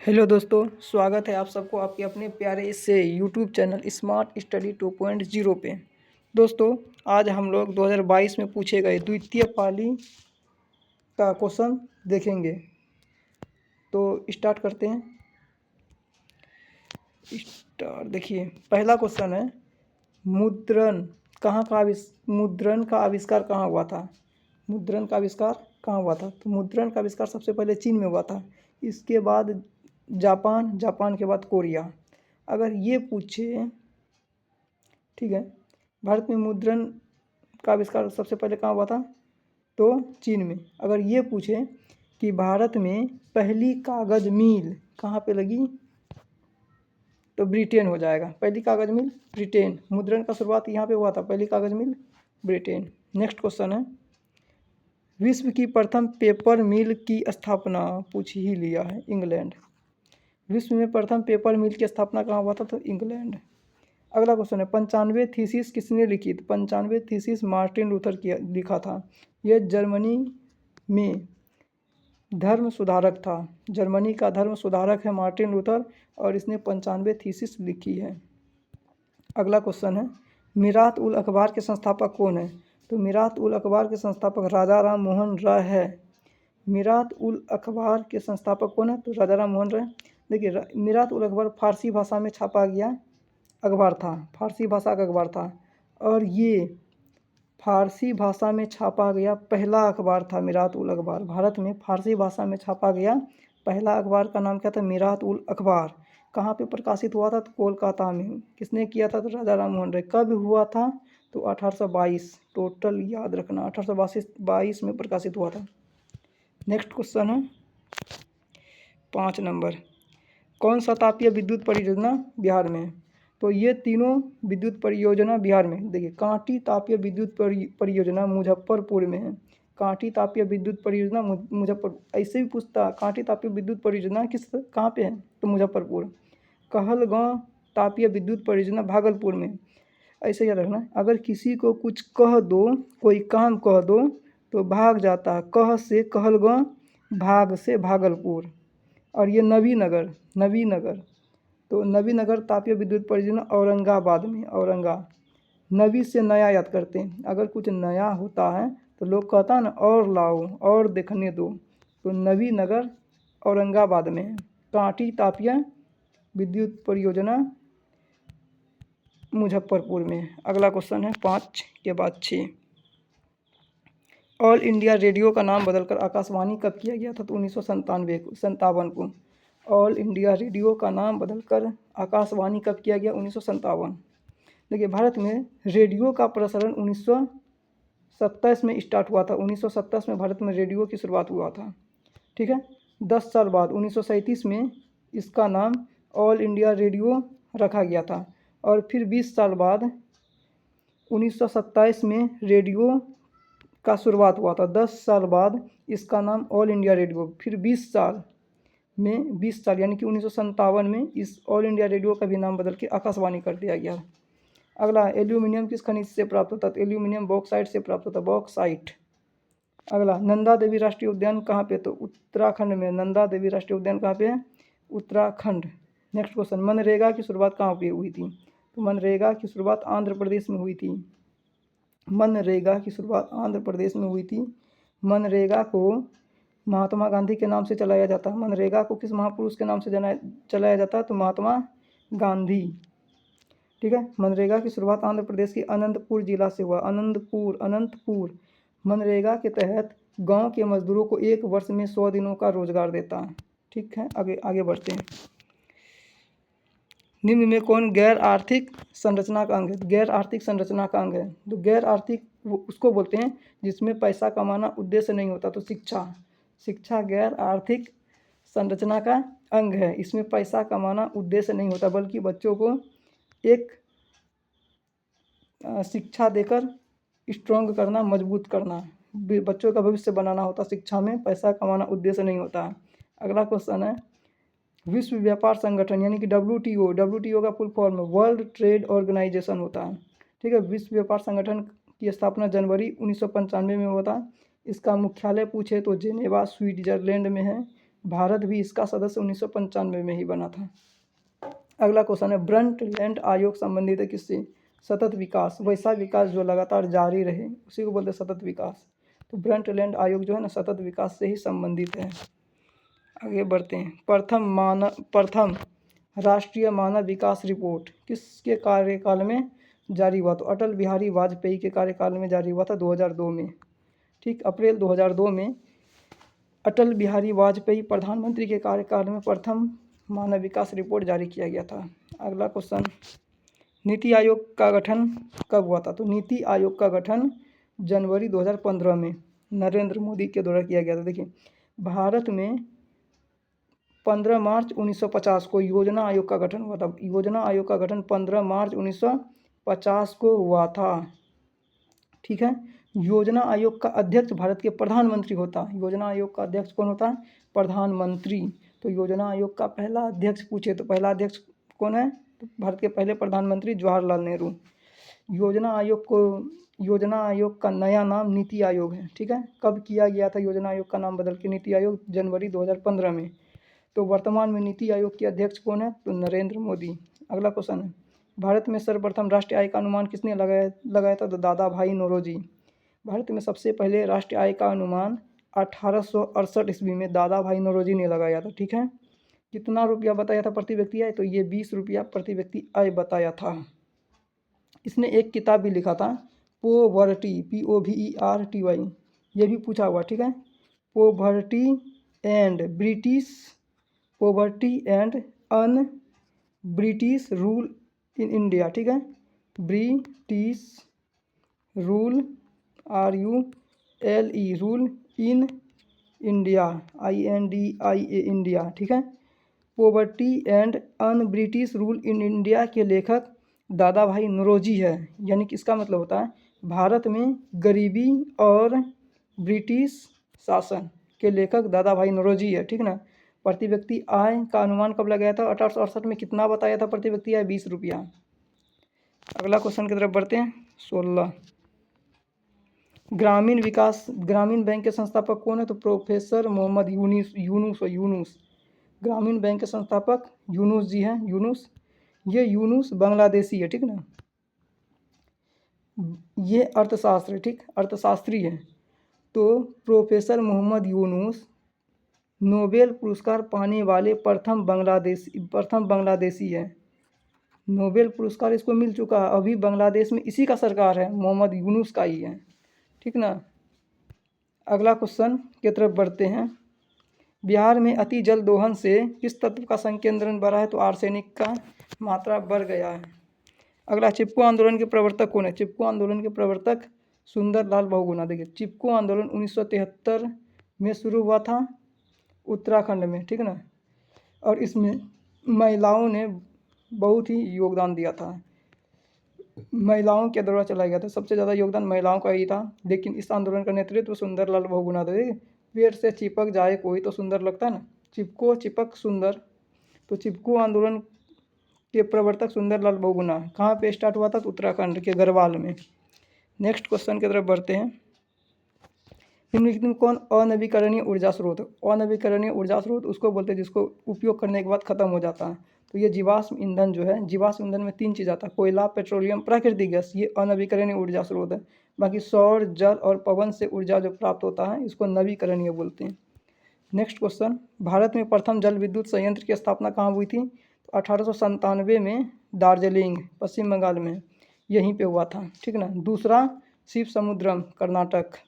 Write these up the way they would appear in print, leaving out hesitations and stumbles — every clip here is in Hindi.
हेलो दोस्तों, स्वागत है आप सबको आपके अपने प्यारे से यूट्यूब चैनल स्मार्ट स्टडी 2.0 पे। दोस्तों, आज हम लोग 2022 में पूछे गए द्वितीय पाली का क्वेश्चन देखेंगे। तो स्टार्ट करते हैं। देखिए, पहला क्वेश्चन है, मुद्रण का आविष्कार कहाँ हुआ था? मुद्रण का आविष्कार कहाँ हुआ था? तो मुद्रण का आविष्कार सबसे पहले चीन में हुआ था। इसके बाद जापान के बाद कोरिया। अगर ये पूछे, ठीक है, भारत में मुद्रण का आविष्कार सबसे पहले कहाँ हुआ था? तो चीन में। अगर ये पूछे कि भारत में पहली कागज मिल कहाँ पे लगी, तो ब्रिटेन हो जाएगा। पहली कागज मिल ब्रिटेन। मुद्रण का शुरुआत यहाँ पे हुआ था, पहली कागज मिल ब्रिटेन। नेक्स्ट क्वेश्चन है, विश्व की प्रथम पेपर मिल की स्थापना पूछ ही लिया है, इंग्लैंड। विश्व में प्रथम पेपर मिल की स्थापना कहाँ हुआ था? तो इंग्लैंड। अगला क्वेश्चन है, 95 थीसिस किसने लिखी? 95 थीसिस मार्टिन लूथर की लिखा था। यह जर्मनी में धर्म सुधारक था। जर्मनी का धर्म सुधारक है मार्टिन लूथर, और इसने 95 थीसिस लिखी है। अगला क्वेश्चन है, मीरात उल अखबार के संस्थापक कौन है? तो मीरात उल अखबार के संस्थापक राजा राम मोहन राय है। मीरात उल अखबार के संस्थापक कौन है? तो राजा राम मोहन राय। देखिए, मीरात उल अखबार फारसी भाषा में छापा गया अखबार था, फारसी भाषा का अखबार था, और ये फारसी भाषा में छापा गया पहला अखबार था मीरात उल अखबार। भारत में फारसी भाषा में छापा गया पहला अखबार का नाम क्या था? मीरात उल अखबार। कहाँ पे प्रकाशित हुआ था? तो कोलकाता में। किसने किया था? तो राजा राम मोहन राय। कब हुआ था? तो 1822। टोटल याद रखना, 1822 में प्रकाशित हुआ था। नेक्स्ट क्वेश्चन है 5 नंबर, कौन सा तापीय विद्युत परियोजना बिहार में? तो ये तीनों विद्युत परियोजना बिहार में। देखिए, कांटी तापीय विद्युत परियोजना मुजफ्फरपुर में है। कांटी तापीय विद्युत परियोजना मुजफ्फरपुर। ऐसे भी पूछता, कांटी तापीय विद्युत परियोजना कहाँ पे है? तो मुजफ्फरपुर। कहलगांव तापीय विद्युत परियोजना भागलपुर में। ऐसे याद रखना, अगर किसी को कुछ कह दो, कोई काम कह दो, तो भाग जाता है। कह से कहलगांव, भाग से भागलपुर। और ये नवीनगर, तो नवीनगर तापीय विद्युत परियोजना औरंगाबाद में। नवी से नया याद करते हैं। अगर कुछ नया होता है तो लोग कहता है ना, और लाओ और देखने दो, तो नवीनगर औरंगाबाद में है। कांटी तापीय विद्युत परियोजना मुजफ्फरपुर में। अगला क्वेश्चन है 5 के बाद 6, ऑल इंडिया रेडियो का नाम बदलकर आकाशवाणी कब किया गया था? तो 1957 को। ऑल इंडिया रेडियो का नाम बदलकर आकाशवाणी कब किया गया? 1957। देखिए, भारत में रेडियो का प्रसारण 1927 में स्टार्ट हुआ था। 1927 में भारत में रेडियो की शुरुआत हुआ था। ठीक है, 10 साल बाद 1937 में इसका नाम ऑल इंडिया रेडियो रखा गया था। और फिर 20 साल बाद 1927 में रेडियो का शुरुआत हुआ था। 10 साल बाद इसका नाम ऑल इंडिया रेडियो। फिर 20 साल यानी कि 1957 में इस ऑल इंडिया रेडियो का भी नाम बदल के आकाशवाणी कर दिया गया। अगला, एल्यूमिनियम किस खनिज से प्राप्त होता है? तो एल्यूमिनियम बॉक्साइट से प्राप्त होता है, बॉक्साइट। अगला, नंदा देवी राष्ट्रीय उद्यान कहाँ पे? तो उत्तराखंड में। नंदा देवी राष्ट्रीय उद्यान कहाँ पे है? उत्तराखंड। नेक्स्ट क्वेश्चन, मनरेगा की शुरुआत कहाँ पे हुई थी? तो मनरेगा की शुरुआत आंध्र प्रदेश में हुई थी। मनरेगा की शुरुआत आंध्र प्रदेश में हुई थी। मनरेगा को महात्मा गांधी के नाम से चलाया जाता है। मनरेगा को किस महापुरुष के नाम से चलाया जाता है? तो महात्मा गांधी। ठीक है, मनरेगा की शुरुआत आंध्र प्रदेश के अनंतपुर जिला से हुआ। अनंतपुर मनरेगा के तहत गांव के मजदूरों को 1 वर्ष में 100 दिनों का रोजगार देता है। ठीक है, आगे बढ़ते हैं। निम्न में कौन गैर आर्थिक संरचना का अंग है? गैर आर्थिक संरचना का अंग है, तो गैर आर्थिक उसको बोलते हैं जिसमें पैसा कमाना उद्देश्य नहीं होता। तो शिक्षा गैर आर्थिक संरचना का अंग है। इसमें पैसा कमाना उद्देश्य नहीं होता, बल्कि बच्चों को एक शिक्षा देकर स्ट्रॉन्ग करना, मजबूत करना, बच्चों का भविष्य बनाना होता। शिक्षा में पैसा कमाना उद्देश्य नहीं होता। अगला क्वेश्चन है, विश्व व्यापार संगठन यानी कि डब्ल्यूटीओ का full form World Trade Organization होता है। ठीक है, विश्व व्यापार संगठन की स्थापना जनवरी 1995 में हुआ था। इसका मुख्यालय पूछे तो जेनेवा स्विट्जरलैंड में है। भारत भी इसका सदस्य 1995 में ही बना था। अगला क्वेश्चन है, ब्रंट लैंड आयोग संबंधित है किससे? सतत विकास, वैसा विकास जो लगातार जारी रहे उसी को बोलते हैं सतत विकास। तो ब्रंट लैंड आयोग जो है ना सतत विकास से ही संबंधित है। आगे बढ़ते हैं, प्रथम राष्ट्रीय मानव विकास रिपोर्ट किसके कार्यकाल में जारी हुआ? तो अटल बिहारी वाजपेयी के कार्यकाल में जारी हुआ था 2002 में। ठीक, अप्रैल 2002 में अटल बिहारी वाजपेयी प्रधानमंत्री के कार्यकाल में प्रथम मानव विकास रिपोर्ट जारी किया गया था। अगला क्वेश्चन, नीति आयोग का गठन कब हुआ था? तो नीति आयोग का गठन जनवरी 2015 में नरेंद्र मोदी के द्वारा किया गया था। देखिए, भारत में 15 मार्च 1950 को योजना आयोग का गठन हुआ था। योजना आयोग का गठन 15 मार्च 1950 को हुआ था। ठीक है, योजना आयोग का अध्यक्ष भारत के प्रधानमंत्री होता है। योजना आयोग का अध्यक्ष कौन होता है? प्रधानमंत्री। तो योजना आयोग का पहला अध्यक्ष पूछे तो पहला अध्यक्ष कौन है? तो भारत के पहले प्रधानमंत्री जवाहरलाल नेहरू। योजना आयोग का नया नाम नीति आयोग है। ठीक है, कब किया गया था योजना आयोग का नाम बदल के नीति आयोग? जनवरी 2015 में। तो वर्तमान में नीति आयोग के अध्यक्ष कौन है? तो नरेंद्र मोदी। अगला क्वेश्चन है, भारत में सर्वप्रथम राष्ट्रीय आय का अनुमान किसने लगाया था? तो दादा भाई नौरोजी। भारत में सबसे पहले राष्ट्रीय आय का अनुमान 1868 ईस्वी में दादा भाई नौरोजी ने लगाया था। ठीक है, कितना रुपया बताया था प्रति व्यक्ति आय? तो ये 20 रुपया प्रति व्यक्ति आय बताया था। इसने एक किताब भी लिखा था, पोवर्टी, POVERTY, ये भी पूछा हुआ। ठीक है, poverty and un British rule in India. ठीक है, British rule RULE rule in India INDIA India. ठीक है, poverty and un British rule in India के लेखक दादा भाई नौरोजी है। यानी कि इसका मतलब होता है भारत में गरीबी और ब्रिटिश शासन के लेखक दादा भाई नौरोजी है। ठीक ना। प्रति व्यक्ति आय का अनुमान कब लगाया था? 1868 में। कितना बताया था प्रति व्यक्ति आय? 20 रुपया। अगला क्वेश्चन की तरफ बढ़ते हैं, 16। ग्रामीण बैंक के संस्थापक कौन है? तो प्रोफेसर मोहम्मद यूनुस। ग्रामीण बैंक के संस्थापक यूनुस जी हैं। ये यूनुस बांग्लादेशी है। ठीक ना, ये अर्थशास्त्र है। ठीक, अर्थशास्त्री है। तो प्रोफेसर मोहम्मद यूनुस नोबेल पुरस्कार पाने वाले प्रथम बांग्लादेशी है। नोबेल पुरस्कार इसको मिल चुका है। अभी बांग्लादेश में इसी का सरकार है, मोहम्मद यूनुस का ही है। ठीक ना। अगला क्वेश्चन की तरफ बढ़ते हैं, बिहार में अति जल दोहन से किस तत्व का संकेंद्रण बढ़ा है? तो आर्सेनिक का मात्रा बढ़ गया है। अगला, चिपको आंदोलन के प्रवर्तक कौन है? चिपको आंदोलन के प्रवर्तक सुंदरलाल बहुगुणा। देखिए, चिपको आंदोलन 1973 में शुरू हुआ था उत्तराखंड में। ठीक ना, और इसमें महिलाओं ने बहुत ही योगदान दिया था। महिलाओं के द्वारा चलाया गया था। सबसे ज़्यादा योगदान महिलाओं का ही था। लेकिन इस आंदोलन का नेतृत्व सुंदरलाल बहुगुणा थे। पेड़ से चिपक जाए कोई तो सुंदर लगता है ना, चिपको चिपक सुंदर। तो चिपको आंदोलन के प्रवर्तक सुंदरलाल बहुगुणा। कहाँ पे स्टार्ट हुआ था? तो उत्तराखंड के गढ़वाल में। नेक्स्ट क्वेश्चन की तरफ बढ़ते हैं, निम्नलिखित में कौन अनवीकरणीय ऊर्जा स्रोत? अनवीकरणीय ऊर्जा स्रोत उसको बोलते हैं जिसको उपयोग करने के बाद खत्म हो जाता है। तो ये जीवाश्म ईंधन जो है, जीवाश्म ईंधन में 3 चीज़ आता है, कोयला, पेट्रोलियम, प्राकृतिक गैस। ये अनवीकरणीय ऊर्जा स्रोत है। बाकी सौर, जल और पवन से ऊर्जा जो प्राप्त होता है इसको नवीकरणीय बोलते हैं। नेक्स्ट क्वेश्चन, भारत में प्रथम जल विद्युत संयंत्र की स्थापना कहाँ हुई थी? तो 1897 में दार्जिलिंग, पश्चिम बंगाल में, यहीं पे हुआ था। ठीक ना। दूसरा शिवसमुद्रम, कर्नाटक।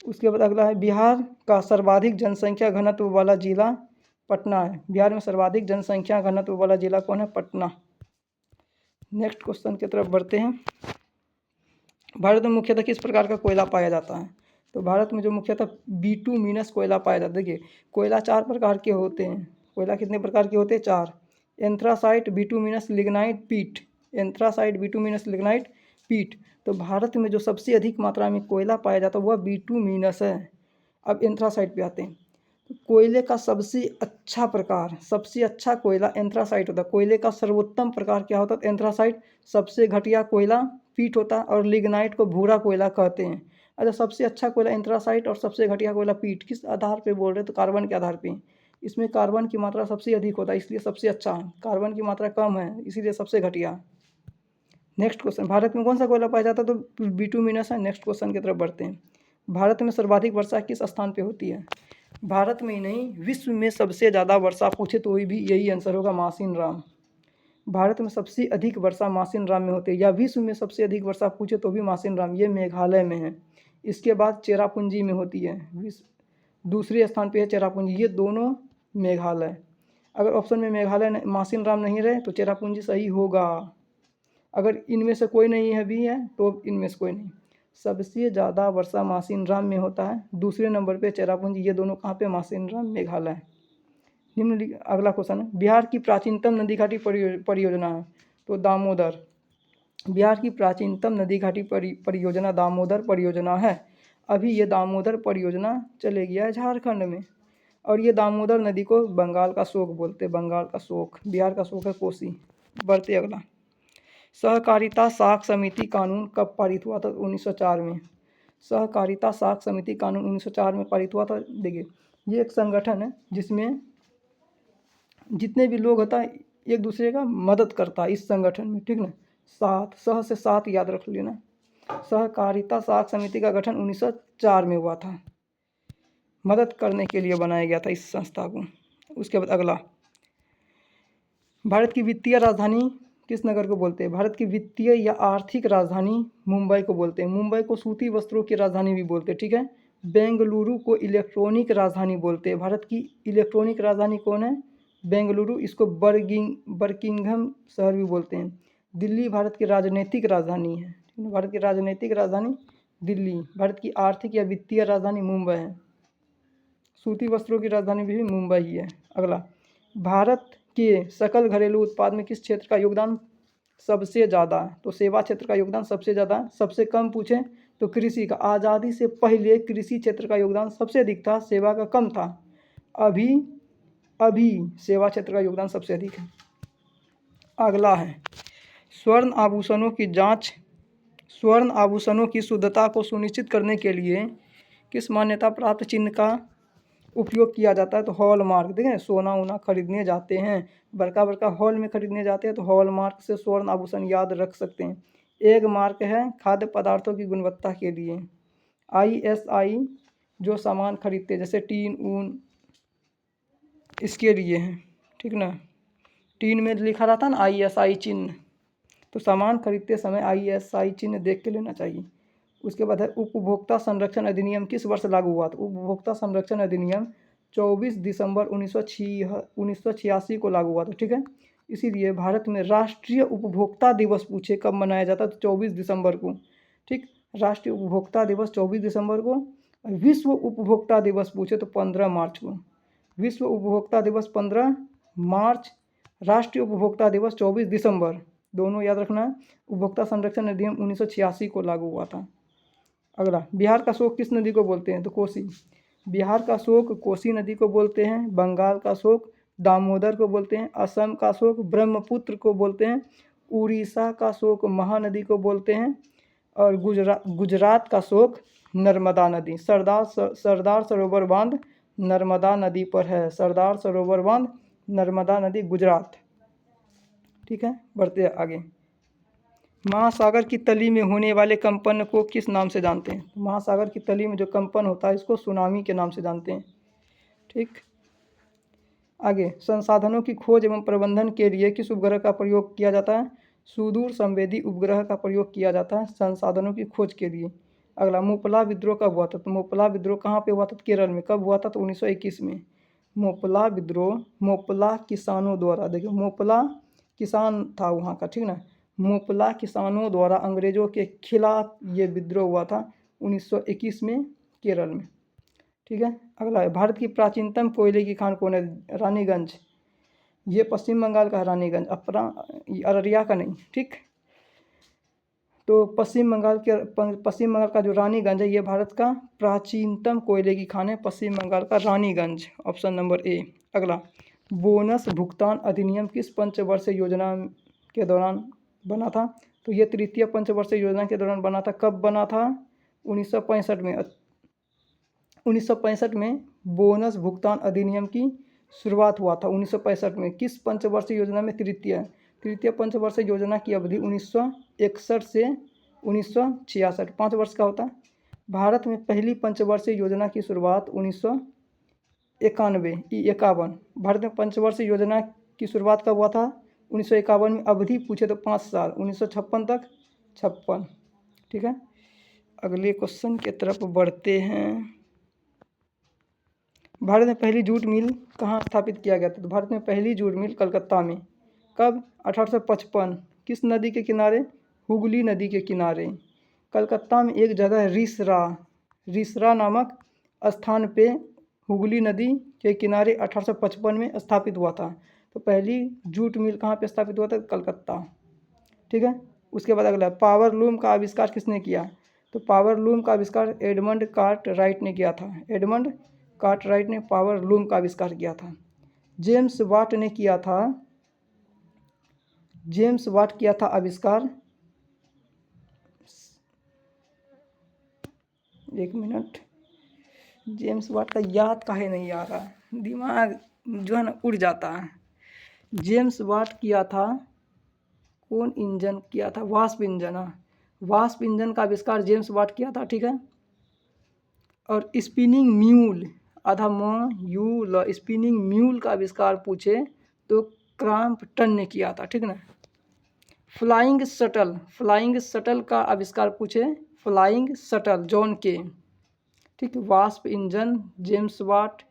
उसके बाद अगला है, बिहार का सर्वाधिक जनसंख्या घनत्व वाला जिला पटना है। बिहार में सर्वाधिक जनसंख्या घनत्व वाला जिला कौन है? पटना। नेक्स्ट क्वेश्चन की तरफ बढ़ते हैं, भारत में मुख्यतः किस प्रकार का कोयला पाया जाता है? तो भारत में जो मुख्यतः बिटुमिनस कोयला पाया जाता है। देखिए, कोयला 4 प्रकार के होते हैं। कोयला कितने प्रकार के होते हैं? 4। एंथ्रासाइट, बिटुमिनस लिग्नाइट, पीट। एंथ्रासाइट, बिटुमिनस लिग्नाइट, पीट। तो भारत में जो सबसे अधिक मात्रा में कोयला पाया जाता है वह बिटुमिनस है। अब एंथ्रासाइट पे आते हैं। तो कोयले का सबसे अच्छा कोयला एंथ्रासाइट होता है। कोयले का सर्वोत्तम प्रकार क्या होता है? एंथ्रासाइट। सबसे घटिया कोयला पीट होता है और लिग्नाइट को भूरा कोयला कहते हैं। अच्छा, सबसे अच्छा कोयला एंथ्रासाइट और सबसे घटिया कोयला पीट, किस आधार पे बोल रहे हैं? तो कार्बन के आधार पे। इसमें कार्बन की मात्रा सबसे अधिक होता है इसलिए सबसे अच्छा, कार्बन की मात्रा कम है इसीलिए सबसे घटिया। नेक्स्ट क्वेश्चन, भारत में कौन सा कोयला पाया जाता है? तो बिटुमिनस है। नेक्स्ट क्वेश्चन की तरफ बढ़ते हैं। भारत में सर्वाधिक वर्षा किस स्थान पे होती है? भारत में ही नहीं, विश्व में सबसे ज़्यादा वर्षा पूछे तो भी यही आंसर होगा, मासिन राम। भारत में सबसे अधिक वर्षा मासिन राम में होती है, या विश्व में सबसे अधिक वर्षा पूछे तो भी मासिन राम, ये मेघालय में है। इसके बाद चेरापूंजी में होती है, विश्व दूसरे स्थान पे है चेरापूंजी, ये दोनों मेघालय। अगर ऑप्शन में मेघालय मासिन राम नहीं रहे तो चेरापूंजी सही होगा। अगर इनमें से कोई नहीं है भी है तो इनमें से कोई नहीं। सबसे ज़्यादा वर्षा मासिन राम में होता है, दूसरे नंबर पे चेरापूंजी, ये दोनों कहाँ पे? मासिन राम, मेघालय। अगला क्वेश्चन है, बिहार की प्राचीनतम नदी घाटी परियोजना है? तो दामोदर। बिहार की प्राचीनतम नदी घाटी परियोजना दामोदर परियोजना है। अभी ये दामोदर परियोजना चले गया है झारखंड में, और ये दामोदर नदी को बंगाल का शोक बोलते हैं, बंगाल का शोक। बिहार का शोक है कोसी। बढ़ते अगला, सहकारिता साख समिति कानून कब पारित हुआ था? 1904 में। सहकारिता साख समिति कानून 1904 में पारित हुआ था। देखिए, ये एक संगठन है जिसमें जितने भी लोग होता है एक दूसरे का मदद करता है इस संगठन में, ठीक ना। सात, सह से सात याद रख लेना। सहकारिता साख समिति का गठन 1904 में हुआ था, मदद करने के लिए बनाया गया था इस संस्था को। उसके बाद अगला, भारत की वित्तीय राजधानी किस नगर को बोलते हैं? भारत की वित्तीय या आर्थिक राजधानी मुंबई को बोलते हैं। मुंबई को सूती वस्त्रों की राजधानी भी बोलते हैं, ठीक है। बेंगलुरु को इलेक्ट्रॉनिक राजधानी बोलते हैं। भारत की इलेक्ट्रॉनिक राजधानी कौन है? बेंगलुरु। इसको बर्किंघम शहर भी बोलते हैं। दिल्ली भारत की राजनीतिक राजधानी है। भारत की राजनीतिक राजधानी दिल्ली। भारत की आर्थिक या वित्तीय राजधानी मुंबई है। सूती वस्त्रों की राजधानी भी मुंबई ही है। अगला, भारत के सकल घरेलू उत्पाद में किस क्षेत्र का योगदान सबसे ज़्यादा है? तो सेवा क्षेत्र का योगदान सबसे ज़्यादा है। सबसे कम पूछें तो कृषि का। आज़ादी से पहले कृषि क्षेत्र का योगदान सबसे अधिक था, सेवा का कम था। अभी सेवा क्षेत्र का योगदान सबसे अधिक है। अगला है, स्वर्ण आभूषणों की जांच, स्वर्ण आभूषणों की शुद्धता को सुनिश्चित करने के लिए किस मान्यता प्राप्त चिन्ह का उपयोग किया जाता है? तो हॉलमार्क। देखें, सोना वोना खरीदने जाते हैं, बड़का बड़का हॉल में खरीदने जाते हैं तो हॉलमार्क से स्वर्ण आभूषण याद रख सकते हैं। एक मार्क है खाद्य पदार्थों की गुणवत्ता के लिए। ISI जो सामान खरीदते हैं जैसे टीन, ऊन, इसके लिए है, ठीक ना। टीन में लिखा रहता ना ISI चिन्ह, तो सामान खरीदते समय ISI चिन्ह देख के लेना चाहिए। उसके बाद है, उपभोक्ता संरक्षण अधिनियम किस वर्ष लागू हुआ? तो उपभोक्ता संरक्षण अधिनियम 24 दिसंबर 1986 को लागू हुआ था, ठीक है। इसीलिए भारत में राष्ट्रीय उपभोक्ता दिवस पूछे कब मनाया जाता है? तो 24 दिसंबर को, ठीक। राष्ट्रीय उपभोक्ता दिवस 24 दिसंबर को। विश्व उपभोक्ता दिवस पूछे तो 15 मार्च को। विश्व उपभोक्ता दिवस 15 मार्च, राष्ट्रीय उपभोक्ता दिवस 24 दिसंबर, दोनों याद रखना। उपभोक्ता संरक्षण अधिनियम 1986 को लागू हुआ था। अगला, बिहार का शोक किस नदी को बोलते हैं? तो कोसी। बिहार का शोक कोसी नदी को बोलते हैं। बंगाल का शोक दामोदर को बोलते हैं। असम का शोक ब्रह्मपुत्र को बोलते हैं। उड़ीसा का शोक महानदी को बोलते हैं। और गुजरात का शोक नर्मदा नदी। सरदार सरोवर बांध नर्मदा नदी पर है। सरदार सरोवर बांध नर्मदा नदी, गुजरात, ठीक है। बढ़ते आगे, महासागर की तली में होने वाले कंपन को किस नाम से जानते हैं? महासागर की तली में जो कंपन होता है इसको सुनामी के नाम से जानते हैं, ठीक। आगे, संसाधनों की खोज एवं प्रबंधन के लिए किस उपग्रह का प्रयोग किया जाता है? सुदूर संवेदी उपग्रह का प्रयोग किया जाता है संसाधनों की खोज के लिए। अगला, मोपला विद्रोह कब हुआ था? तो मोपला विद्रोह कहाँ पे हुआ था? केरल में। कब हुआ था? तो 1921 में। मोपला विद्रोह मोपला किसानों द्वारा, देखिए मोपला किसान था वहाँ का, ठीक ना। मोपला किसानों द्वारा अंग्रेजों के खिलाफ ये विद्रोह हुआ था 1921 में केरल में, ठीक है। अगला है, भारत की प्राचीनतम कोयले की खान कौन है? रानीगंज। ये पश्चिम बंगाल का है रानीगंज, अररिया का नहीं, ठीक। तो पश्चिम बंगाल का जो रानीगंज है ये भारत का प्राचीनतम कोयले की खान है, पश्चिम बंगाल का रानीगंज, ऑप्शन नंबर ए। अगला, बोनस भुगतान अधिनियम किस पंचवर्षीय योजना के दौरान बना था? तो ये तृतीय पंचवर्षीय योजना के दौरान बना था। कब बना था? 1965 में बोनस भुगतान अधिनियम की शुरुआत हुआ था। 1965 में किस पंचवर्षीय योजना में तृतीय पंचवर्षीय योजना की अवधि 1961 से 1966 5 वर्ष का होता है। भारत में पहली पंचवर्षीय योजना की शुरुआत 1951 भारत में पंचवर्षीय योजना की शुरुआत कब हुआ था? 1951 में। अवधि पूछे तो 5 साल, 1956 तक 56। ठीक है, अगले क्वेश्चन की तरफ बढ़ते हैं। भारत में पहली जूट मिल कहाँ स्थापित किया गया था? तो भारत में पहली जूट मिल कलकत्ता में। कब? 1855। किस नदी के किनारे? हुगली नदी के किनारे। कलकत्ता में एक जगह रिसरा नामक स्थान पे हुगली नदी के किनारे 1855 में स्थापित हुआ था। तो पहली जूट मिल कहाँ पे स्थापित हुआ था? कलकत्ता। ठीक है, उसके बाद अगला पावर लूम का आविष्कार किसने किया? तो पावर लूम का आविष्कार एडमंड कार्टराइट ने किया था। एडमंड कार्टराइट ने पावर लूम का आविष्कार किया था। जेम्स वाट ने किया था आविष्कार। एक मिनट, जेम्स वाट का याद काहे नहीं आ रहा, दिमाग जो है ना उड़ जाता है। जेम्स वाट किया था, कौन इंजन किया था? वाष्प इंजन। वाष्प इंजन का आविष्कार जेम्स वाट किया था। ठीक है, और स्पिनिंग म्यूल स्पिनिंग म्यूल का आविष्कार पूछे तो क्रॉम्पटन ने किया था। ठीक ना। फ्लाइंग शटल का आविष्कार पूछे, फ्लाइंग शटल जॉन के। ठीक, वाष्प engine James Watt,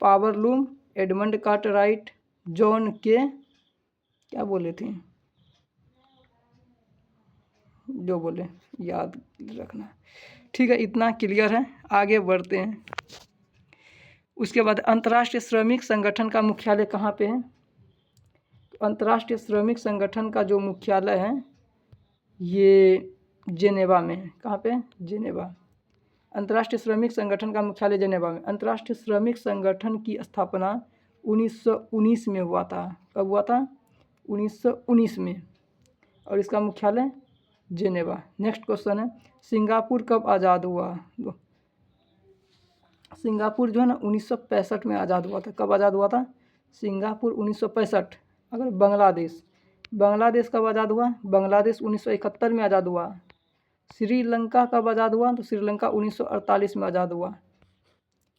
power loom Edmund Cartwright, John Kay, क्या बोले थे जो बोले याद रखना। ठीक है, इतना क्लियर है, आगे बढ़ते हैं। उसके बाद अंतर्राष्ट्रीय श्रमिक संगठन का मुख्यालय कहाँ पे है? अंतर्राष्ट्रीय श्रमिक संगठन का जो मुख्यालय है ये जेनेवा में है। कहाँ पे? जेनेवा। अंतर्राष्ट्रीय श्रमिक संगठन का मुख्यालय जेनेवा में। अंतर्राष्ट्रीय श्रमिक संगठन की स्थापना 1919 में हुआ था। कब हुआ था? 1919 में, और इसका मुख्यालय जेनेवा। नेक्स्ट क्वेश्चन है, सिंगापुर कब आज़ाद हुआ? सिंगापुर जो है ना 1965 में आज़ाद हुआ था। कब आज़ाद हुआ था? सिंगापुर 1965। अगर बांग्लादेश कब आज़ाद हुआ? बांग्लादेश 1971 में आज़ाद हुआ। श्रीलंका कब आज़ाद हुआ? तो श्रीलंका 1948 में आज़ाद हुआ।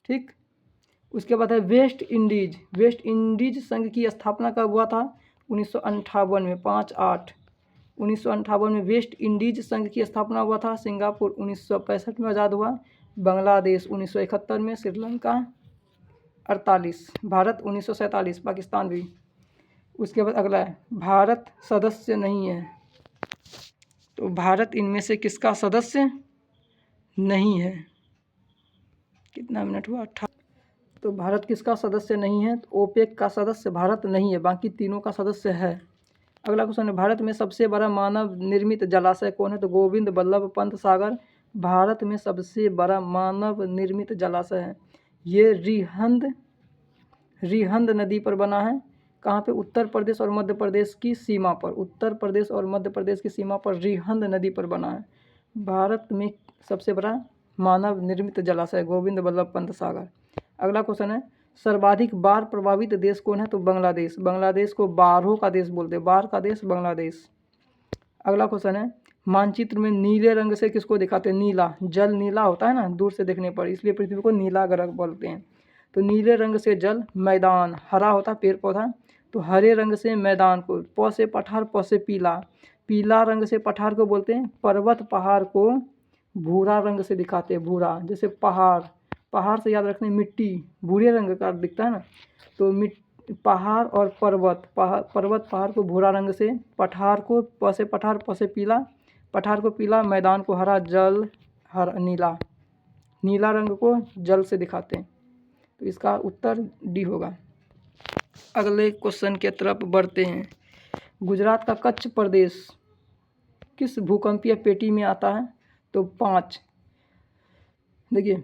ठीक, उसके बाद है वेस्ट इंडीज संघ की स्थापना कब हुआ था? 1958 में, 5/8 1958 में वेस्ट इंडीज संघ की स्थापना हुआ था। सिंगापुर 1965 में आज़ाद हुआ, बांग्लादेश 1971 में, श्रीलंका 48, भारत 1947, पाकिस्तान भी। उसके बाद अगला है, भारत सदस्य नहीं है। तो भारत इनमें से किसका सदस्य नहीं है? कितना मिनट हुआ? 18। तो भारत किसका सदस्य नहीं है? तो ओपेक का सदस्य भारत नहीं है, बाकी तीनों का सदस्य है। अगला क्वेश्चन है, भारत में सबसे बड़ा मानव निर्मित जलाशय कौन है? तो गोविंद बल्लभ पंत सागर भारत में सबसे बड़ा मानव निर्मित जलाशय है। ये रिहंद नदी पर बना है। कहाँ पे? उत्तर प्रदेश और मध्य प्रदेश की सीमा पर। उत्तर प्रदेश और मध्य प्रदेश की सीमा पर रिहंद नदी पर बना है। भारत में सबसे बड़ा मानव निर्मित जलाशय गोविंद बल्लभ पंत सागर। अगला क्वेश्चन है, सर्वाधिक बाढ़ प्रभावित देश कौन है? तो बांग्लादेश। बांग्लादेश को बाढ़ों का देश बोलते हैं, बाढ़ का देश बांग्लादेश। अगला क्वेश्चन है, मानचित्र में नीले रंग से किसको दिखाते हैं? नीला, जल नीला होता है ना दूर से देखने पर, इसलिए पृथ्वी को नीला ग्रह बोलते हैं। तो नीले रंग से जल, मैदान, हरा होता है पेड़ पौधा, तो हरे रंग से मैदान को, प से पठार, प से पीला, पीला रंग से पठार को बोलते हैं। पर्वत पहाड़ को भूरा रंग से दिखाते हैं, भूरा, जैसे पहाड़ से याद रखने, मिट्टी भूरे रंग का दिखता है ना, तो पहाड़ और पर्वत पहाड़ को भूरा रंग से, पठार को प से पठार, प से पीला, पठार को पीला, मैदान को हरा, जल हरा, नीला रंग को जल से दिखाते हैं। तो इसका उत्तर डी होगा। अगले क्वेश्चन के तरफ बढ़ते हैं। गुजरात का कच्छ प्रदेश किस भूकंपीय पेटी में आता है? तो 5। देखिए,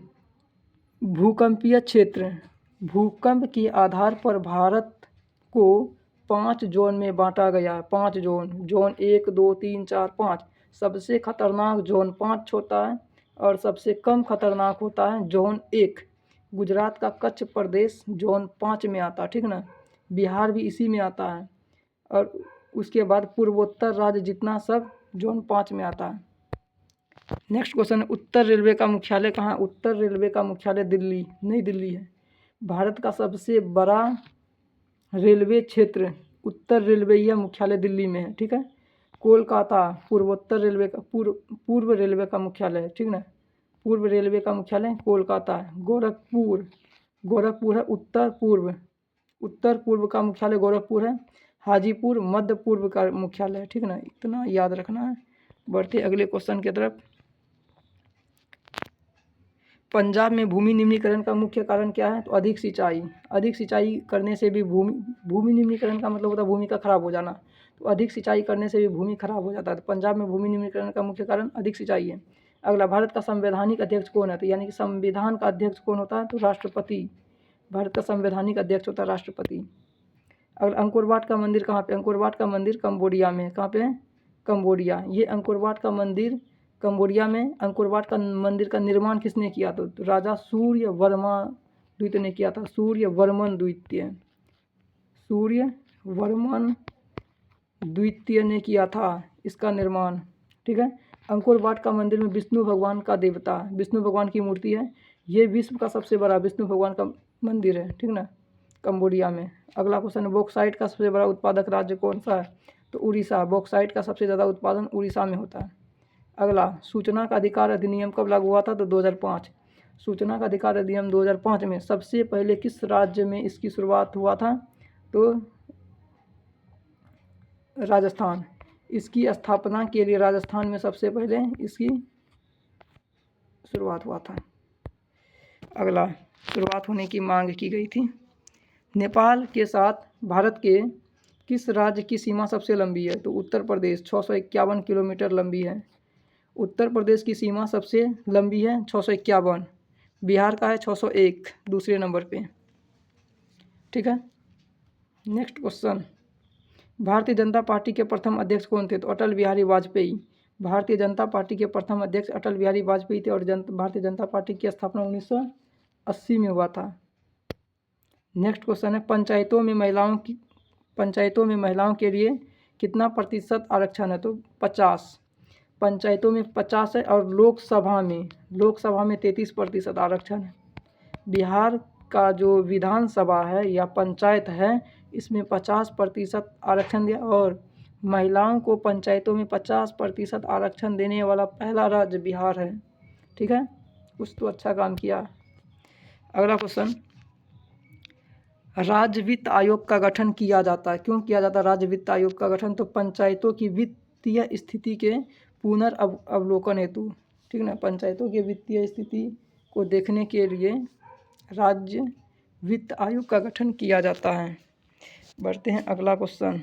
भूकंपीय क्षेत्र, भूकंप के आधार पर भारत को 5 जोन में बांटा गया है। 5 जोन, जोन 1, 2, 3, 4, 5। सबसे खतरनाक जोन 5 होता है और सबसे कम खतरनाक होता है जोन 1। गुजरात का कच्छ प्रदेश जोन 5 में आता है, ठीक ना। बिहार भी इसी में आता है। और उसके बाद पूर्वोत्तर राज्य जितना सब जोन 5 में आता है। नेक्स्ट क्वेश्चन है, उत्तर रेलवे का मुख्यालय कहाँ है? उत्तर रेलवे का मुख्यालय दिल्ली, नई दिल्ली है। भारत का सबसे बड़ा रेलवे क्षेत्र उत्तर रेलवे, यह मुख्यालय दिल्ली में है, ठीक है। कोलकाता पूर्वोत्तर रेलवे का पूर्व रेलवे का मुख्यालय है, ठीक ना। पूर्व रेलवे का मुख्यालय कोलकाता है। गोरखपुर है उत्तर पूर्व का मुख्यालय गोरखपुर है। हाजीपुर मध्य पूर्व का मुख्यालय है, ठीक ना। इतना याद रखना है। बढ़ते अगले क्वेश्चन की तरफ। पंजाब में भूमि निम्नीकरण का मुख्य कारण क्या है? तो अधिक सिंचाई करने से भी भूमि निम्नीकरण का मतलब होता है भूमि का खराब हो जाना। तो अधिक सिंचाई करने से भी भूमि खराब हो जाता है। तो पंजाब में भूमि निम्नीकरण का मुख्य कारण अधिक सिंचाई है। अगला, भारत का संवैधानिक अध्यक्ष कौन है? तो यानी कि संविधान का अध्यक्ष कौन होता है? तो राष्ट्रपति। भारत का संवैधानिक अध्यक्ष होता है राष्ट्रपति। अगला, अंकोरवाट का मंदिर कहाँ पे? अंकोरवाट का मंदिर कंबोडिया में है। कहाँ पे है? कंबोडिया। ये अंकोरवाट का मंदिर कंबोडिया में। अंकोरवाट का मंदिर का निर्माण किसने किया? तो राजा सूर्यवर्मन द्वितीय ने किया था। सूर्यवर्मन द्वितीय ने किया था इसका निर्माण, ठीक है। अंकोरवाट का मंदिर में विष्णु भगवान का देवता, विष्णु भगवान की मूर्ति है। ये विश्व का सबसे बड़ा विष्णु भगवान का मंदिर है, ठीक ना, कंबोडिया में। अगला क्वेश्चन है, बॉक्साइट का सबसे बड़ा उत्पादक राज्य कौन सा है? तो उड़ीसा। बॉक्साइट का सबसे ज़्यादा उत्पादन उड़ीसा में होता है। अगला, सूचना का अधिकार अधिनियम कब लागू हुआ था? तो 2005। सूचना का अधिकार अधिनियम 2005 में सबसे पहले किस राज्य में इसकी शुरुआत हुआ था? तो राजस्थान। इसकी स्थापना के लिए राजस्थान में सबसे पहले इसकी शुरुआत हुआ था। अगला, शुरुआत होने की मांग की गई थी। नेपाल के साथ भारत के किस राज्य की सीमा सबसे लंबी है? तो उत्तर प्रदेश। 651 किलोमीटर लंबी है। उत्तर प्रदेश की सीमा सबसे लंबी है 651। बिहार का है 601 दूसरे नंबर पे, ठीक है। Next question, Bharatiya Janata party के प्रथम अध्यक्ष कौन थे? तो अटल बिहारी वाजपेयी। भारतीय जनता पार्टी के प्रथम अध्यक्ष अटल बिहारी वाजपेयी थे और भारतीय जनता पार्टी की स्थापना 1980 में हुआ था। नेक्स्ट क्वेश्चन है, पंचायतों में महिलाओं के लिए कितना प्रतिशत आरक्षण है? तो 50। पंचायतों में 50 है और लोकसभा में 33% आरक्षण है। बिहार का जो विधानसभा है या पंचायत है, इसमें 50% आरक्षण दिया और महिलाओं को पंचायतों में 50% आरक्षण देने वाला पहला राज्य बिहार है, ठीक है। कुछ तो अच्छा काम किया। अगला क्वेश्चन, राज्य वित्त आयोग का गठन किया जाता है। क्यों किया जाता है राज्य वित्त आयोग का गठन? तो पंचायतों की वित्तीय स्थिति के पुनर्अवलोकन हेतु, ठीक ना। पंचायतों की वित्तीय स्थिति को देखने के लिए राज्य वित्त आयोग का गठन किया जाता है। बढ़ते हैं अगला क्वेश्चन,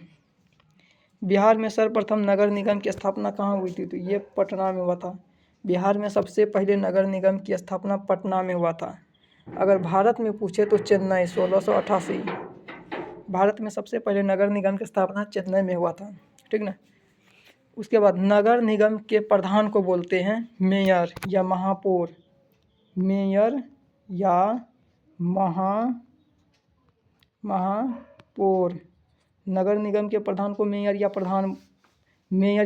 बिहार में सर्वप्रथम नगर निगम की स्थापना कहाँ हुई थी? तो ये पटना में हुआ था। बिहार में सबसे पहले नगर निगम की स्थापना पटना में हुआ था। अगर भारत में पूछे तो चेन्नई 1688। भारत में सबसे पहले नगर निगम की स्थापना चेन्नई में हुआ था, ठीक ना। उसके बाद नगर निगम के प्रधान को बोलते हैं मेयर या महापौर। मेयर या महापौर। नगर निगम के प्रधान को मेयर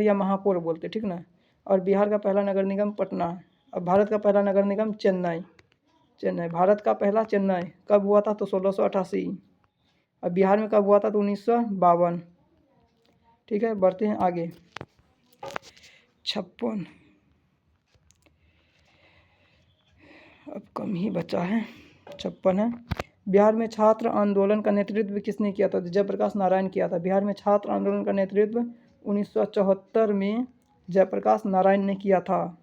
या महापौर बोलते, ठीक ना। और बिहार का पहला नगर निगम पटना। और भारत का पहला नगर निगम चेन्नई। भारत का पहला चेन्नई कब हुआ था? तो 1688। और बिहार में कब हुआ था? तो 1952, ठीक है। बढ़ते हैं आगे। 56, अब कम ही बचा है, 56 है। बिहार में छात्र आंदोलन का नेतृत्व किसने किया था? जयप्रकाश नारायण किया था। बिहार में छात्र आंदोलन का नेतृत्व 1974 में जयप्रकाश नारायण ने किया था।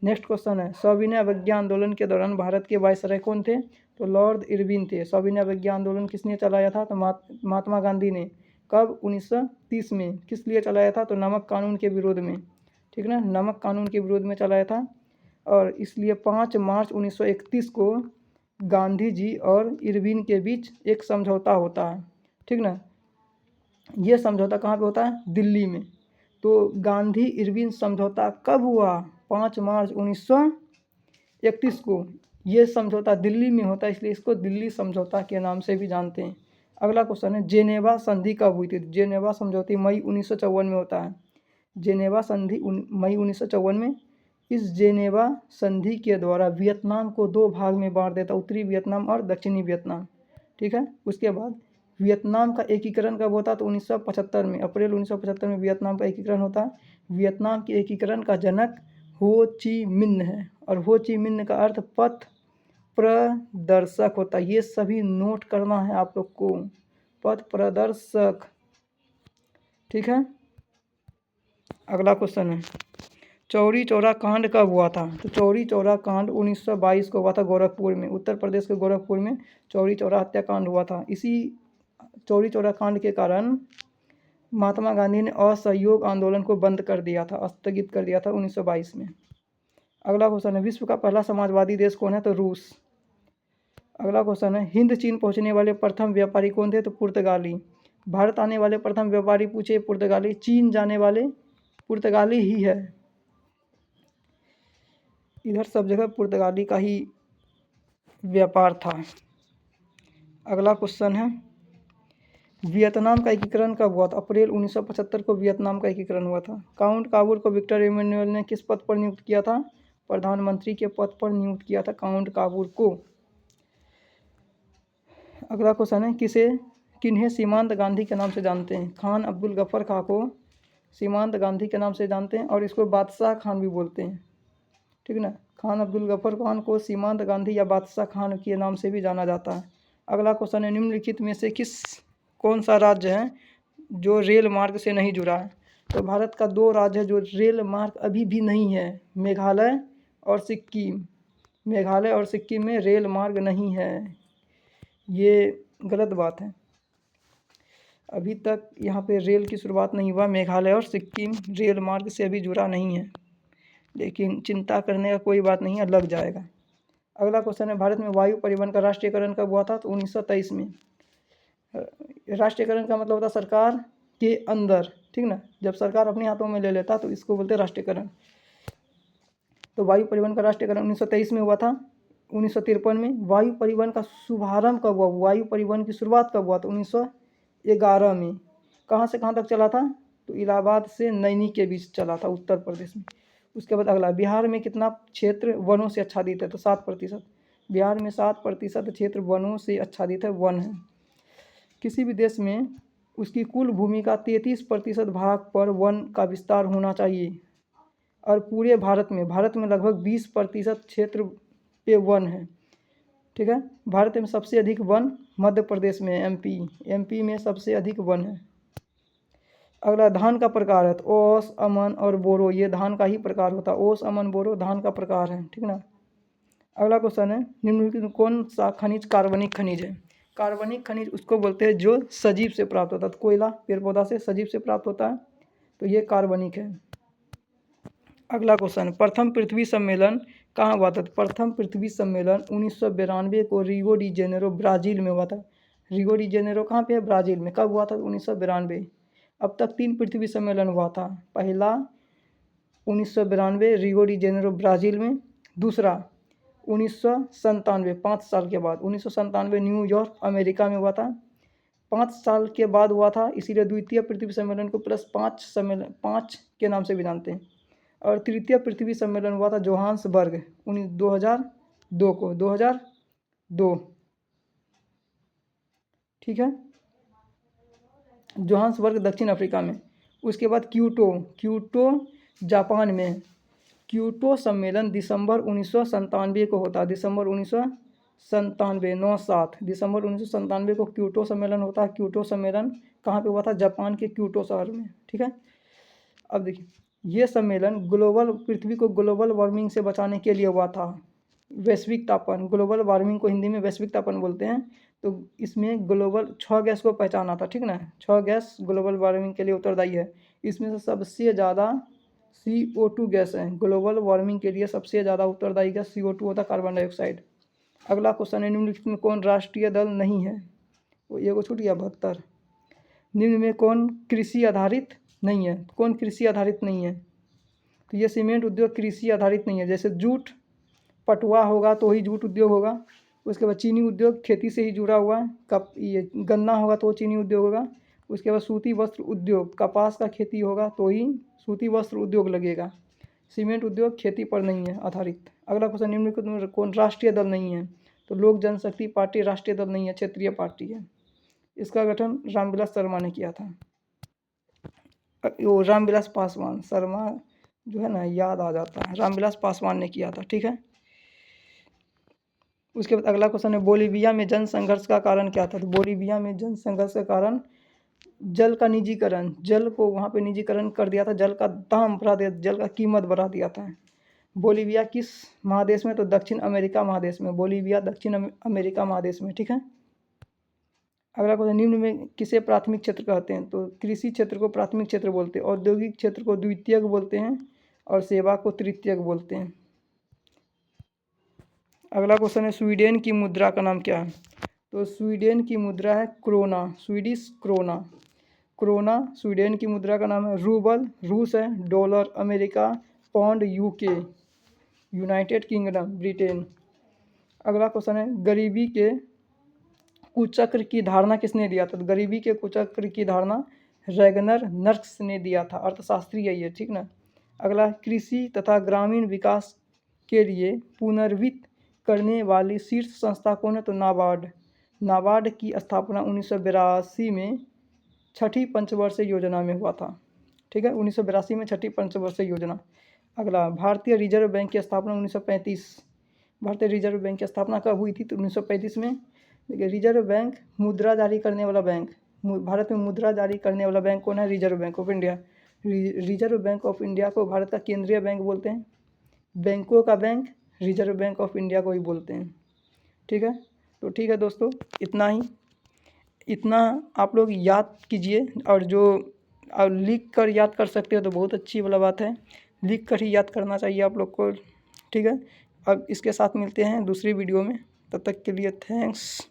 नेक्स्ट क्वेश्चन है, सविनय अवज्ञा आंदोलन के दौरान भारत के वायसराय कौन थे? तो लॉर्ड इरविन थे। सविनय अवज्ञा आंदोलन किसने चलाया था? तो महात्मा गांधी ने। कब? 1930 में। किस लिए चलाया था? तो नमक कानून के विरोध में, ठीक ना, नमक कानून के विरोध में चलाया था। और इसलिए 5 मार्च 1931 को गांधी जी और इरविन के बीच एक समझौता होता है, ठीक ना। ये समझौता कहाँ पे होता है? दिल्ली में। तो गांधी इरविन समझौता कब हुआ? 5 मार्च 1931 1931 को ये समझौता दिल्ली में होता है, इसलिए इसको दिल्ली समझौता के नाम से भी जानते हैं। अगला क्वेश्चन है जेनेवा संधि कब हुई थी? जेनेवा समझौती मई 1954 में होता है। जेनेवा संधि मई 1954 में। इस जेनेवा संधि के द्वारा वियतनाम को दो भाग में बांट देता, उत्तरी वियतनाम और दक्षिणी वियतनाम। ठीक है। उसके बाद वियतनाम का एकीकरण कब होता? तो 1975 में, अप्रैल 1975 में वियतनाम का एकीकरण होता है। वियतनाम के एकीकरण का जनक हो ची मिन्ह है, और हो ची मिन्ह का अर्थ पथ प्रदर्शक होता है। ये सभी नोट करना है आप लोग को, पथ प्रदर्शक। ठीक है। अगला क्वेश्चन है चौरी चौरा कांड कब हुआ था? तो चौरी चौरा कांड 1922 को हुआ था गोरखपुर में, उत्तर प्रदेश के गोरखपुर में चौरी चौरा हत्याकांड हुआ था। इसी चौरी चौरा कांड के कारण महात्मा गांधी ने असहयोग आंदोलन को बंद कर दिया था, स्थगित कर दिया था 1922 में। अगला क्वेश्चन है विश्व का पहला समाजवादी देश कौन है? तो रूस। अगला क्वेश्चन है हिंद चीन पहुंचने वाले प्रथम व्यापारी कौन थे? तो पुर्तगाली। भारत आने वाले प्रथम व्यापारी पूछे पुर्तगाली, चीन जाने वाले पुर्तगाली ही है। इधर सब जगह पुर्तगाली का ही व्यापार था। अगला क्वेश्चन है वियतनाम का एकीकरण कब हुआ था? अप्रैल 1975 को वियतनाम का एकीकरण हुआ था। काउंट काबूल को विक्टर इमैनुअल ने किस पद पर नियुक्त किया था? प्रधानमंत्री के पद पर नियुक्त किया था काउंट काबूल को। अगला क्वेश्चन है किन्हें सीमांत गांधी के नाम से जानते हैं? खान अब्दुल गफ्फर खां को सीमांत गांधी के नाम से जानते हैं, और इसको बादशाह खान भी बोलते हैं। ठीक है ना। खान अब्दुल गफ्फर खान को सीमांत गांधी या बादशाह खान के नाम से भी जाना जाता है। अगला क्वेश्चन है निम्नलिखित में से कौन सा राज्य है जो रेल मार्ग से नहीं जुड़ा है? तो भारत का दो राज्य है जो रेल मार्ग अभी भी नहीं है, मेघालय और सिक्किम। मेघालय और सिक्किम में रेल मार्ग नहीं है, ये गलत बात है। अभी तक यहाँ पे रेल की शुरुआत नहीं हुआ, मेघालय और सिक्किम रेल मार्ग से अभी जुड़ा नहीं है, लेकिन चिंता करने का कोई बात नहीं है, लग जाएगा। अगला क्वेश्चन है भारत में वायु परिवहन का राष्ट्रीयकरण कब हुआ था? तो 1923 में। राष्ट्रीयकरण का मतलब होता है सरकार के अंदर, ठीक ना। जब सरकार अपने हाथों में ले लेता तो इसको बोलते हैं राष्ट्रीयकरण। तो वायु परिवहन का राष्ट्रीयकरण 1923 में हुआ था। 1953 में वायु परिवहन का शुभारंभ कब हुआ? वायु परिवहन की शुरुआत कब हुआ? तो 1911 में। कहाँ से कहाँ तक चला था? तो इलाहाबाद से नैनी के बीच चला था, उत्तर प्रदेश में। उसके बाद अगला, बिहार में कितना क्षेत्र वनों से आच्छादित है? तो 7%। बिहार में 7% क्षेत्र वनों से आच्छादित है, वन है। किसी भी देश में उसकी कुल भूमि का 33% भाग पर वन का विस्तार होना चाहिए, और पूरे भारत में लगभग 20% क्षेत्र पे वन है। ठीक है। भारत में सबसे अधिक वन मध्य प्रदेश में, एमपी में सबसे अधिक वन है। अगला धान का प्रकार है, तो ओस, अमन और बोरो, ये धान का ही प्रकार होता है। ओस, अमन, बोरो धान का प्रकार है। ठीक ना। अगला क्वेश्चन है निम्नलिखित में कौन सा खनिज कार्बनिक खनिज है? कार्बनिक खनिज उसको बोलते हैं जो सजीव से प्राप्त होता है। तो कोयला पेड़ पौधा से सजीव से प्राप्त होता है, तो ये कार्बनिक है। अगला क्वेश्चन, प्रथम पृथ्वी सम्मेलन कहाँ हुआ था? प्रथम पृथ्वी सम्मेलन 1992 को रियो डी जेनेरो ब्राज़ील में हुआ था। रियो डी जेनेरो कहाँ पे है? ब्राज़ील में। कब हुआ था? 1992। अब तक 3 पृथ्वी सम्मेलन हुआ था। पहला 1992 रियो डी जेनेरो ब्राज़ील में, दूसरा 1997 5 साल के बाद 1997 न्यूयॉर्क अमेरिका में हुआ था। 5 साल के बाद हुआ था, इसीलिए द्वितीय पृथ्वी सम्मेलन को +5 सम्मेलन 5 के नाम से भी जानते हैं। और तृतीय पृथ्वी सम्मेलन हुआ था जोहान्सबर्ग 2002 को, 2002। ठीक है। जोहान्सबर्ग दक्षिण अफ्रीका में। उसके बाद क्योटो जापान में। क्योटो सम्मेलन दिसंबर 1997 को होता है। दिसंबर 1997 97 दिसंबर 1997 को क्योटो सम्मेलन होता है। क्योटो सम्मेलन कहाँ पे हुआ था? जापान के क्योटो शहर में। ठीक है। अब देखिए, ये सम्मेलन पृथ्वी को ग्लोबल वार्मिंग से बचाने के लिए हुआ था। वैश्विक तापन, ग्लोबल वार्मिंग को हिंदी में वैश्विक तापन बोलते हैं। तो इसमें ग्लोबल 6 गैस को पहचाना था। ठीक ना। 6 गैस ग्लोबल वार्मिंग के लिए उत्तरदायी है। इसमें से सबसे ज़्यादा CO2 गैस है। ग्लोबल वार्मिंग के लिए सबसे ज़्यादा उत्तरदायी गैस CO2 होता है, कार्बन डाइऑक्साइड। अगला क्वेश्चन है निम्नलिखित में कौन राष्ट्रीय दल नहीं है? वो ये को छूट गया 72। निम्न में कौन कृषि आधारित नहीं है? कौन कृषि आधारित नहीं है? तो ये सीमेंट उद्योग कृषि आधारित नहीं है। जैसे जूट पटुआ होगा तो ही जूट उद्योग होगा। उसके बाद चीनी उद्योग खेती से ही जुड़ा हुआ है। ये गन्ना होगा तो चीनी उद्योग होगा। उसके बाद सूती वस्त्र उद्योग, कपास का खेती होगा तो ही सूती वस्त्र उद्योग लगेगा। सीमेंट उद्योग खेती पर नहीं है आधारित। अगला क्वेश्चन, निम्नलिखित में कौन राष्ट्रीय दल नहीं है? तो लोक जनशक्ति पार्टी राष्ट्रीय दल नहीं है, क्षेत्रीय पार्टी है। इसका गठन रामविलास शर्मा ने किया था। वो रामविलास पासवान, शर्मा जो है ना याद आ जाता है, रामविलास पासवान ने किया था। ठीक है। उसके बाद अगला क्वेश्चन है, बोलीविया में जन संघर्ष का कारण क्या था? तो बोलीविया में जन संघर्ष का कारण जल का निजीकरण, जल को वहाँ पे निजीकरण कर दिया था, जल का दाम बढ़ा दिया, जल का कीमत बढ़ा दिया था। बोलीविया किस महादेश में? तो दक्षिण अमेरिका महादेश में। बोलीविया दक्षिण अमेरिका महादेश में। ठीक है। अगला क्वेश्चन, निम्न में किसे प्राथमिक क्षेत्र कहते हैं? तो कृषि क्षेत्र को प्राथमिक क्षेत्र बोलते हैं, औद्योगिक क्षेत्र को द्वितीयक बोलते हैं और सेवा को तृतीयक बोलते हैं। अगला क्वेश्चन है, स्वीडन की मुद्रा का नाम क्या है? तो स्वीडन की मुद्रा है krona, Swedish krona. Krona Sweden की मुद्रा का नाम है। रूबल रूस है। Dollar America. Pound UK, United Kingdom Britain. अगला क्वेश्चन है, गरीबी के कुचक्र की धारणा किसने दिया था? तो गरीबी के कुचक्र की धारणा रैगनर नर्क्स ने दिया था, अर्थशास्त्री है ये। ठीक ना। अगला, कृषि तथा ग्रामीण विकास के लिए पुनर्वित्त करने वाली शीर्ष संस्था कौन है? तो नाबार्ड। नाबार्ड की स्थापना 1982 में छठी पंचवर्षीय योजना में हुआ था। ठीक है, 1982 में छठी पंचवर्षीय योजना। अगला, भारतीय रिजर्व बैंक की स्थापना 1935। भारतीय रिजर्व बैंक की स्थापना कब हुई थी? तो 1935 में। देखिए, रिजर्व बैंक मुद्रा जारी करने वाला बैंक, भारत में मुद्रा जारी करने वाला बैंक कौन है? Reserve bank of India. Reserve bank of India को भारत का केंद्रीय बैंक बोलते हैं। बैंकों का bank reserve bank of India को ही बोलते हैं। ठीक है। तो ठीक है दोस्तों, इतना आप लोग याद कीजिए, और जो आप लिख कर याद कर सकते हो तो बहुत अच्छी वाला बात है। लिख कर ही याद करना चाहिए आप लोग को। ठीक है। अब इसके साथ मिलते हैं दूसरी वीडियो में, तब तक के लिए थैंक्स।